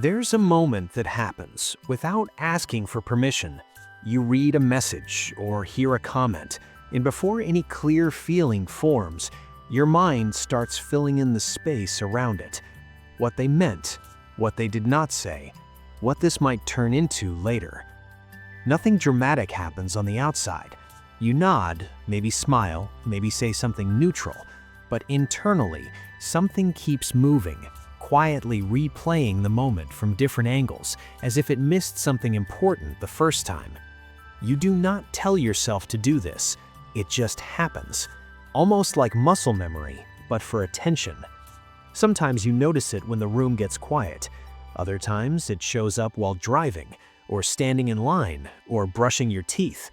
There's a moment that happens without asking for permission. You read a message or hear a comment, and before any clear feeling forms, your mind starts filling in the space around it. What they meant, what they did not say, what this might turn into later. Nothing dramatic happens on the outside. You nod, maybe smile, maybe say something neutral, but internally, something keeps moving, quietly replaying the moment from different angles, as if it missed something important the first time. You do not tell yourself to do this. It just happens. Almost like muscle memory, but for attention. Sometimes you notice it when the room gets quiet. Other times it shows up while driving, or standing in line, or brushing your teeth.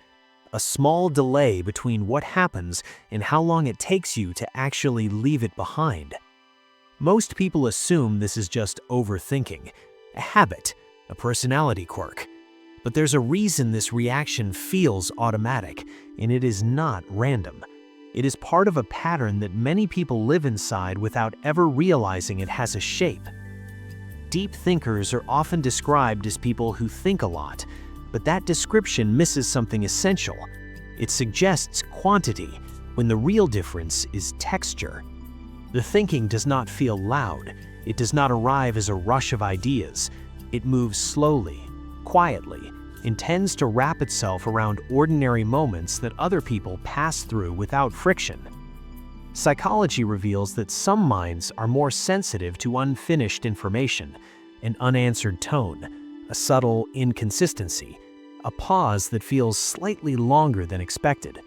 A small delay between what happens and how long it takes you to actually leave it behind. Most people assume this is just overthinking, a habit, a personality quirk. But there's a reason this reaction feels automatic, and it is not random. It is part of a pattern that many people live inside without ever realizing it has a shape. Deep thinkers are often described as people who think a lot, but that description misses something essential. It suggests quantity, when the real difference is texture. The thinking does not feel loud. It does not arrive as a rush of ideas. It moves slowly, quietly, and tends to wrap itself around ordinary moments that other people pass through without friction. Psychology reveals that some minds are more sensitive to unfinished information, an unanswered tone, a subtle inconsistency, a pause that feels slightly longer than expected.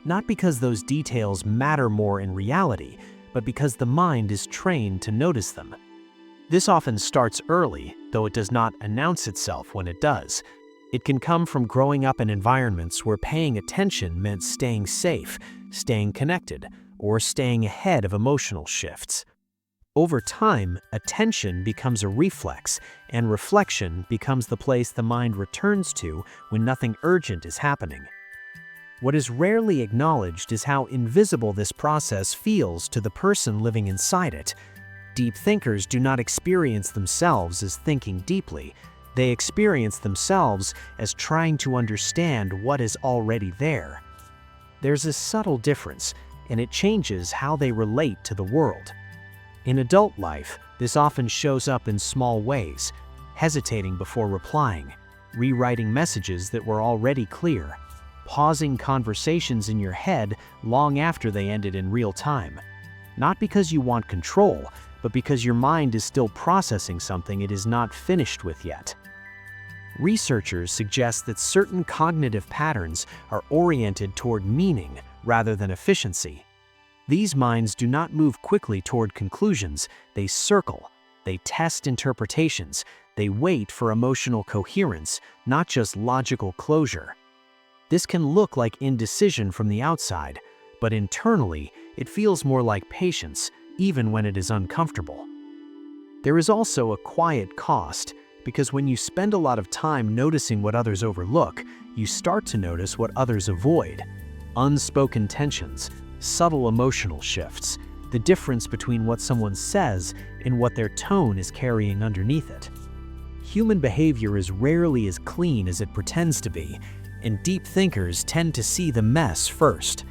Not because those details matter more in reality, but because the mind is trained to notice them. This often starts early, though it does not announce itself when it does. It can come from growing up in environments where paying attention meant staying safe, staying connected, or staying ahead of emotional shifts. Over time, attention becomes a reflex, and reflection becomes the place the mind returns to when nothing urgent is happening. What is rarely acknowledged is how invisible this process feels to the person living inside it. Deep thinkers do not experience themselves as thinking deeply. They experience themselves as trying to understand what is already there. There's a subtle difference, and it changes how they relate to the world. In adult life, this often shows up in small ways, hesitating before replying, rewriting messages that were already clear, pausing conversations in your head long after they ended in real time. Not because you want control, but because your mind is still processing something it is not finished with yet. Researchers suggest that certain cognitive patterns are oriented toward meaning rather than efficiency. These minds do not move quickly toward conclusions. They circle, they test interpretations, they wait for emotional coherence, not just logical closure. This can look like indecision from the outside, but internally, it feels more like patience, even when it is uncomfortable. There is also a quiet cost, because when you spend a lot of time noticing what others overlook, you start to notice what others avoid. Unspoken tensions, subtle emotional shifts, the difference between what someone says and what their tone is carrying underneath it. Human behavior is rarely as clean as it pretends to be, and deep thinkers tend to see the mess first.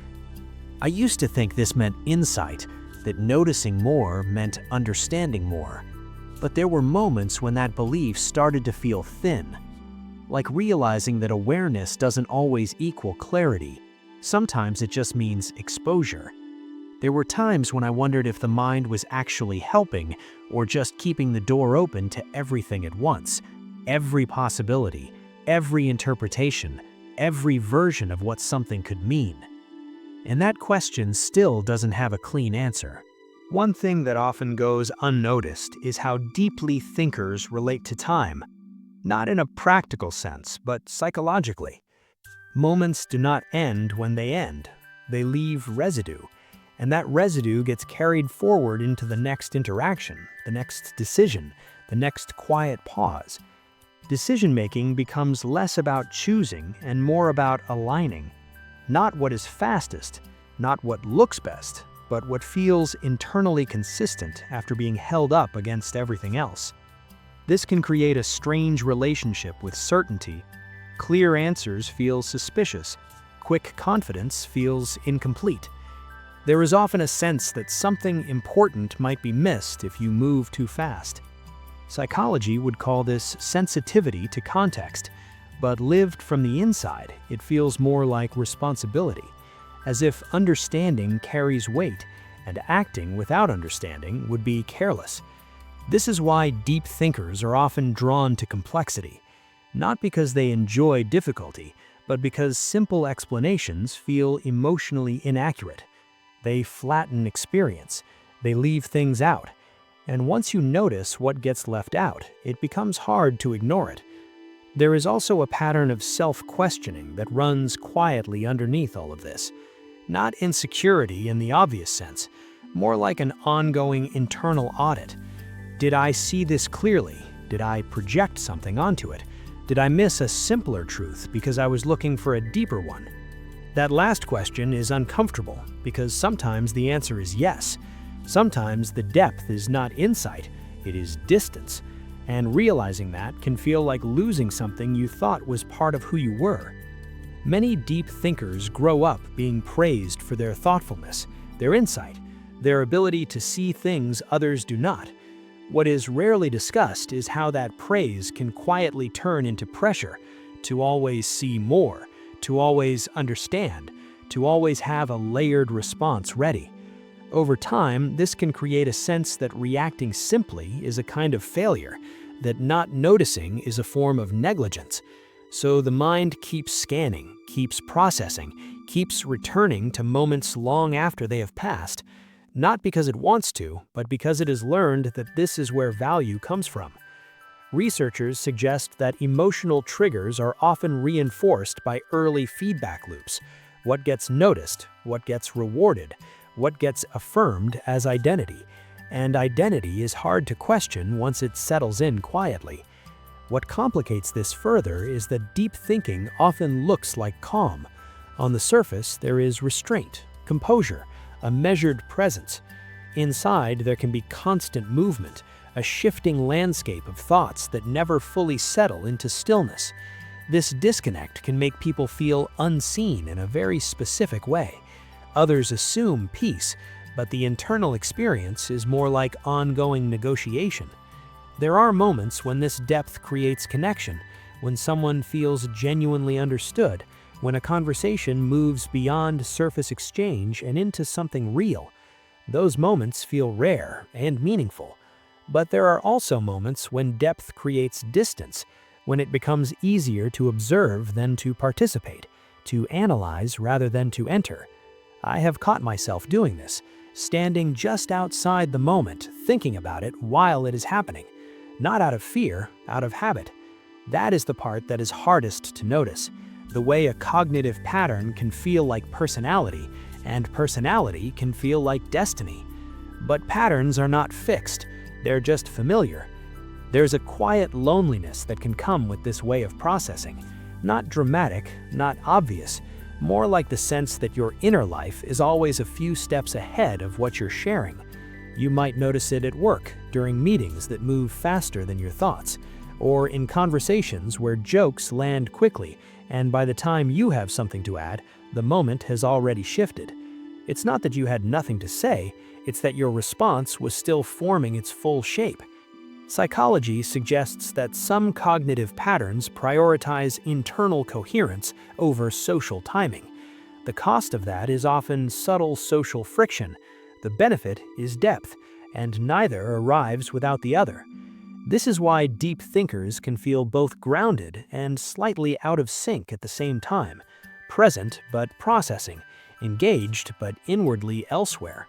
I used to think this meant insight, that noticing more meant understanding more. But there were moments when that belief started to feel thin, like realizing that awareness doesn't always equal clarity. Sometimes it just means exposure. There were times when I wondered if the mind was actually helping or just keeping the door open to everything at once, every possibility, every interpretation, every version of what something could mean. And that question still doesn't have a clean answer. One thing that often goes unnoticed is how deeply thinkers relate to time. Not in a practical sense, but psychologically. Moments do not end when they end. They leave residue. And that residue gets carried forward into the next interaction, the next decision, the next quiet pause. Decision-making becomes less about choosing and more about aligning. Not what is fastest, not what looks best, but what feels internally consistent after being held up against everything else. This can create a strange relationship with certainty. Clear answers feel suspicious. Quick confidence feels incomplete. There is often a sense that something important might be missed if you move too fast. Psychology would call this sensitivity to context, but lived from the inside, it feels more like responsibility, as if understanding carries weight, and acting without understanding would be careless. This is why deep thinkers are often drawn to complexity, not because they enjoy difficulty, but because simple explanations feel emotionally inaccurate. They flatten experience, they leave things out, and once you notice what gets left out, it becomes hard to ignore it. There is also a pattern of self-questioning that runs quietly underneath all of this. Not insecurity in the obvious sense, more like an ongoing internal audit. Did I see this clearly? Did I project something onto it? Did I miss a simpler truth because I was looking for a deeper one? That last question is uncomfortable because sometimes the answer is yes. Sometimes the depth is not insight, it is distance. And realizing that can feel like losing something you thought was part of who you were. Many deep thinkers grow up being praised for their thoughtfulness, their insight, their ability to see things others do not. What is rarely discussed is how that praise can quietly turn into pressure to always see more, to always understand, to always have a layered response ready. Over time, this can create a sense that reacting simply is a kind of failure, that not noticing is a form of negligence. So the mind keeps scanning, keeps processing, keeps returning to moments long after they have passed, not because it wants to, but because it has learned that this is where value comes from. Researchers suggest that emotional triggers are often reinforced by early feedback loops. What gets noticed, what gets rewarded, what gets affirmed as identity. And identity is hard to question once it settles in quietly. What complicates this further is that deep thinking often looks like calm. On the surface, there is restraint, composure, a measured presence. Inside, there can be constant movement, a shifting landscape of thoughts that never fully settle into stillness. This disconnect can make people feel unseen in a very specific way. Others assume peace, but the internal experience is more like ongoing negotiation. There are moments when this depth creates connection, when someone feels genuinely understood, when a conversation moves beyond surface exchange and into something real. Those moments feel rare and meaningful. But there are also moments when depth creates distance, when it becomes easier to observe than to participate, to analyze rather than to enter. I have caught myself doing this, standing just outside the moment, thinking about it while it is happening. Not out of fear, out of habit. That is the part that is hardest to notice. The way a cognitive pattern can feel like personality, and personality can feel like destiny. But patterns are not fixed, they're just familiar. There's a quiet loneliness that can come with this way of processing. Not dramatic, not obvious, more like the sense that your inner life is always a few steps ahead of what you're sharing. You might notice it at work, during meetings that move faster than your thoughts, or in conversations where jokes land quickly, and by the time you have something to add, the moment has already shifted. It's not that you had nothing to say, it's that your response was still forming its full shape. Psychology suggests that some cognitive patterns prioritize internal coherence over social timing. The cost of that is often subtle social friction. The benefit is depth, and neither arrives without the other. This is why deep thinkers can feel both grounded and slightly out of sync at the same time, present but processing, engaged but inwardly elsewhere.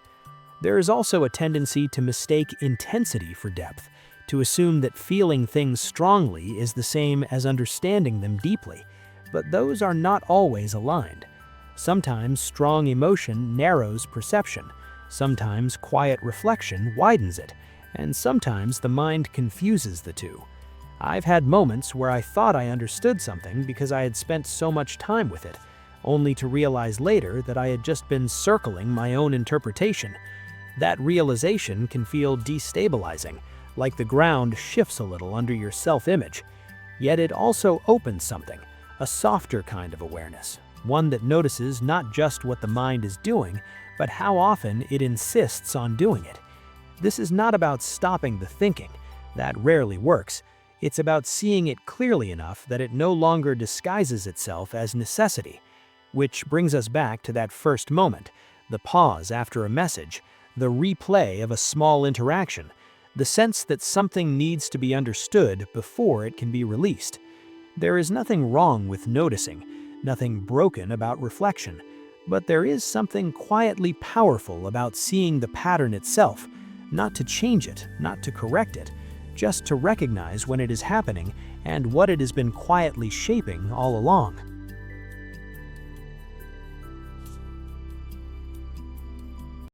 There is also a tendency to mistake intensity for depth, to assume that feeling things strongly is the same as understanding them deeply, but those are not always aligned. Sometimes strong emotion narrows perception, sometimes quiet reflection widens it, and sometimes the mind confuses the two. I've had moments where I thought I understood something because I had spent so much time with it, only to realize later that I had just been circling my own interpretation. That realization can feel destabilizing, like the ground shifts a little under your self-image. Yet it also opens something, a softer kind of awareness, one that notices not just what the mind is doing, but how often it insists on doing it. This is not about stopping the thinking. That rarely works. It's about seeing it clearly enough that it no longer disguises itself as necessity. Which brings us back to that first moment, the pause after a message, the replay of a small interaction, the sense that something needs to be understood before it can be released. There is nothing wrong with noticing, nothing broken about reflection, but there is something quietly powerful about seeing the pattern itself, not to change it, not to correct it, just to recognize when it is happening and what it has been quietly shaping all along.